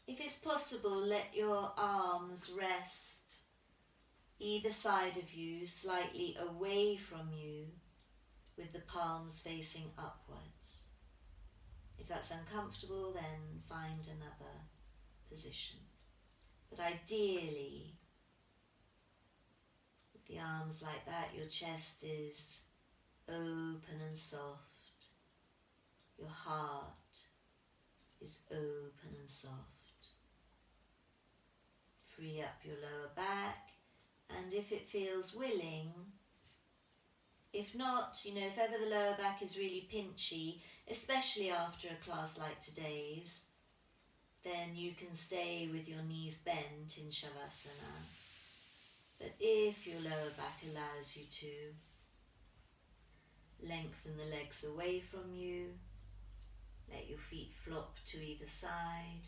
If it's possible, let your arms rest either side of you, slightly away from you, with the palms facing upwards. If that's uncomfortable, then find another position. But ideally, with the arms like that, your chest is open and soft. Your heart is open and soft. Free up your lower back, and if it feels willing, if not, if ever the lower back is really pinchy, especially after a class like today's, then you can stay with your knees bent in Shavasana. But if your lower back allows you to, lengthen the legs away from you, let your feet flop to either side,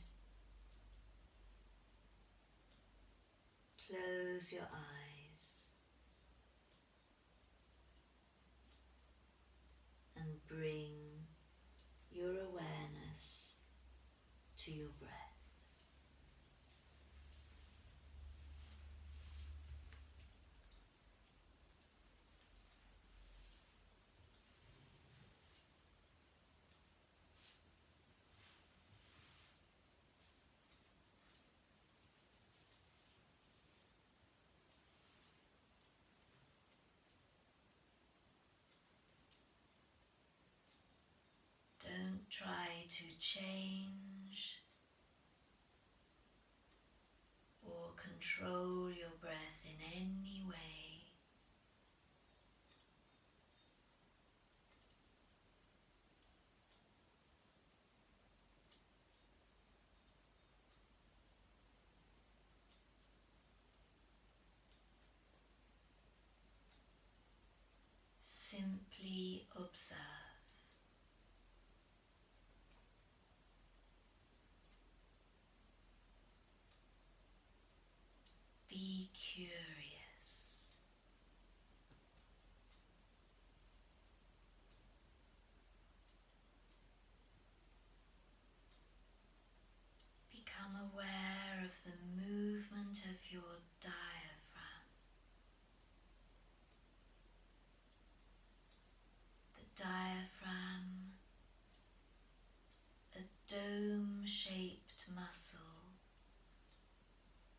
close your eyes and bring your awareness to your breath. Don't try to change or control your breath in any way. Simply observe. Be curious. Become aware of the movement of your diaphragm. The diaphragm, a dome-shaped muscle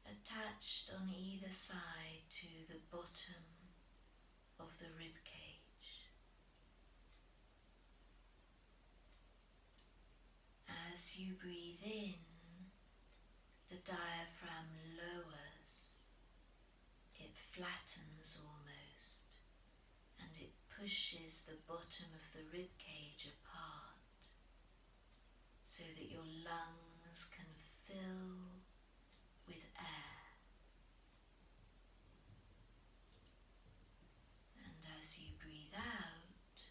attached on either side to the bottom of the rib cage. As you breathe in, the diaphragm lowers, it flattens almost, and it pushes the bottom of the rib cage apart so that your lungs can fill with air. And as you breathe out,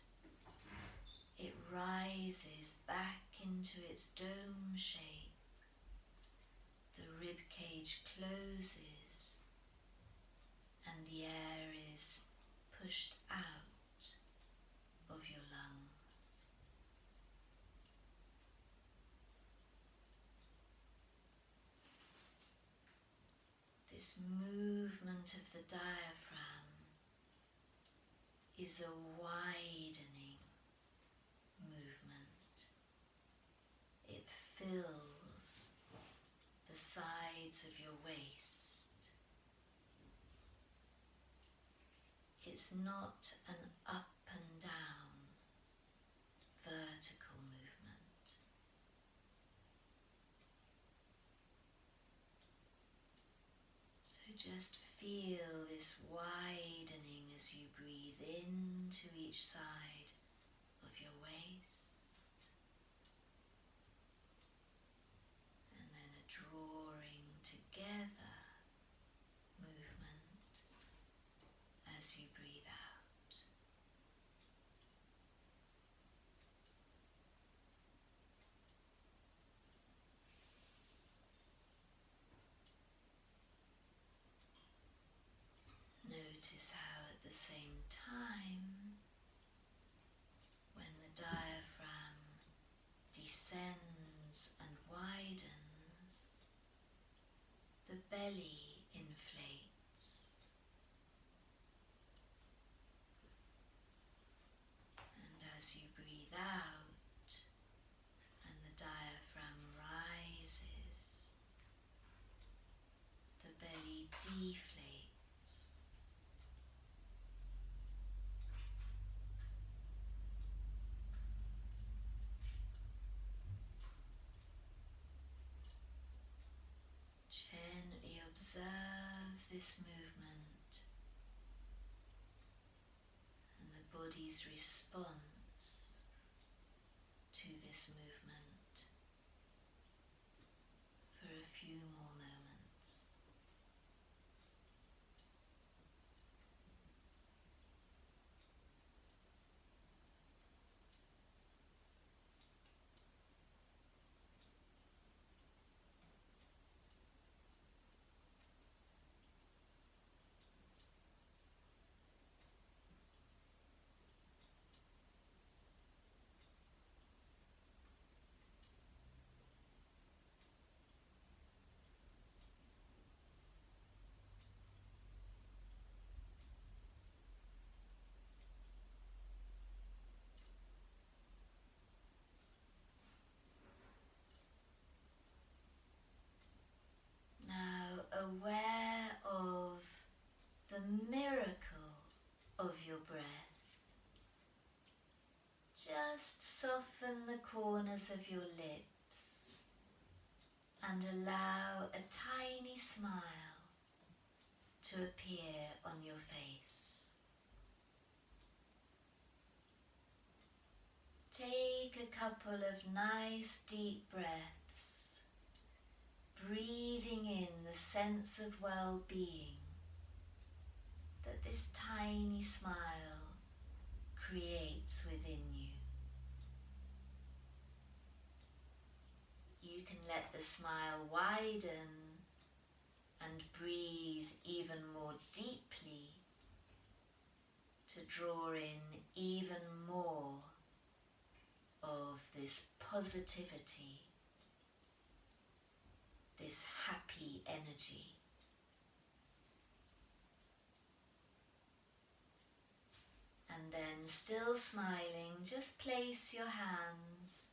it rises back into its dome shape. The rib cage closes and the air is pushed out of your lungs. This movement of the diaphragm is a widening movement. It fills the sides of your waist. It's not an up and down vertical movement. So just feel this widening as you breathe into each side of your waist, and then a drawing together movement as you breathe out. Notice how at the same time, when the diaphragm descends and widens, the belly inflates, and as you breathe out and the diaphragm rises, the belly deflates. Gently observe this movement and the body's response to this movement for a few more moments. soften the corners of your lips and allow a tiny smile to appear on your face. Take a couple of nice deep breaths, breathing in the sense of well-being that this tiny smile creates within you. You can let the smile widen and breathe even more deeply to draw in even more of this positivity, this happy energy. And then, still smiling, just place your hands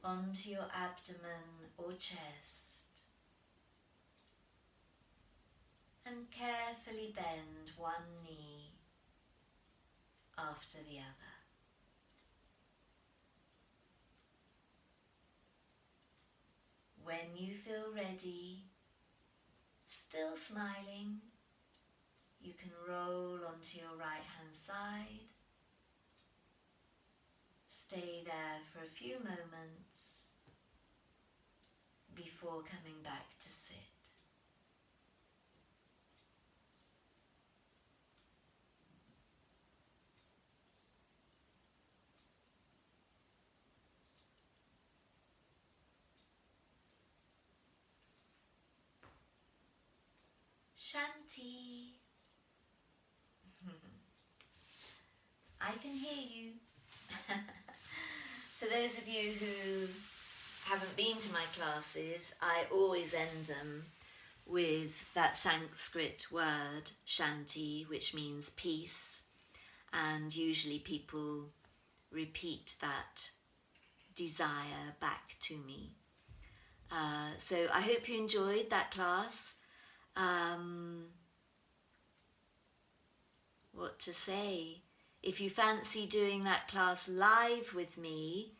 onto your abdomen or chest and carefully bend one knee after the other. When you feel ready, still smiling, you can roll onto your right hand side. Stay there for a few moments before coming back to sit. Shanti. I can hear you. For those of you who haven't been to my classes, I always end them with that Sanskrit word, Shanti, which means peace. And usually people repeat that desire back to me. So I hope you enjoyed that class. What to say? If you fancy doing that class live with me,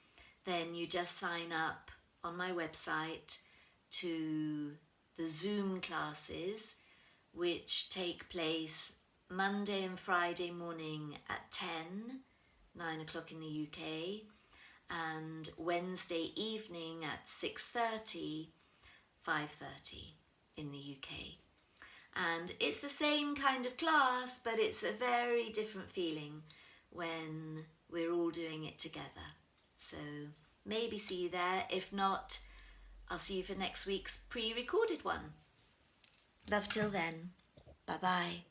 then you just sign up on my website to the Zoom classes, which take place Monday and Friday morning at 10, 9 o'clock in the UK, and Wednesday evening at 6:30, 5:30 in the UK. And it's the same kind of class, but it's a very different feeling when we're all doing it together. So maybe see you there. If not, I'll see you for next week's pre-recorded one. Love till then. Bye-bye.